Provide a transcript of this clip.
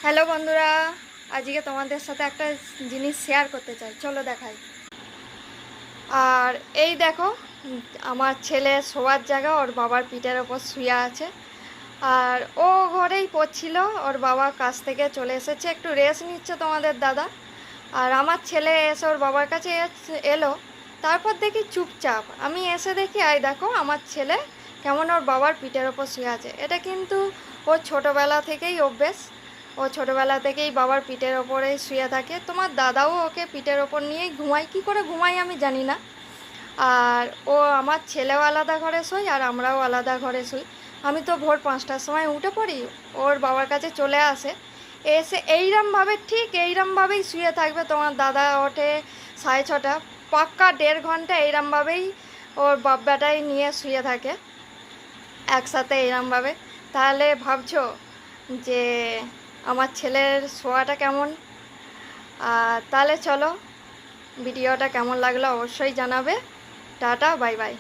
Hello বন্ধুরা, আজকে তোমাদের সাথে একটা জিনিস শেয়ার করতে চাই, চলো দেখাই। আর এই দেখো, আমার ছেলে শোয়ার জায়গা ওর বাবার পিঠের ওপর শুয়ে আছে। আর ও ঘরেই পড়ছিল, ওর বাবা কাছ থেকে চলে এসেছে, একটু রেস্ট নিচ্ছে তোমাদের দাদা। আর আমার ছেলে এসে ওর বাবার কাছে এলো, তারপর দেখি চুপচাপ। আমি এসে দেখি, আই দেখো আমার ছেলে কেমন ওর বাবার পিঠের ওপর শুয়ে আছে। এটা কিন্তু ওর ছোটোবেলা থেকেই অভ্যেস। ও ছোটোবেলা থেকেই বাবার পিঠের ওপরেই শুয়ে থাকে। তোমার দাদাও ওকে পিঠের ওপর নিয়েই ঘুমায়, কী করে ঘুমাই আমি জানি না। আর ও আমার ছেলেও আলাদা ঘরে শোয় আর আমরাও আলাদা ঘরে শুই। আমি তো ভোর 5টার সময় উঠে পড়ি, ওর বাবার কাছে চলে আসে, এসে এইরমভাবে ঠিক এইরমভাবেই শুয়ে থাকবে। তোমার দাদা ওঠে 6:30, পাক্কা 1.5 ঘন্টা এইরমভাবেই ওর বাপ বেটাই নিয়ে শুয়ে থাকে একসাথে এইরমভাবে। তাহলে ভাবছো যে আমার ছেলের শোয়াটা কেমন। তাহলে চলো, ভিডিওটা কেমন লাগলো অবশ্যই জানাবে। Tata, bye bye.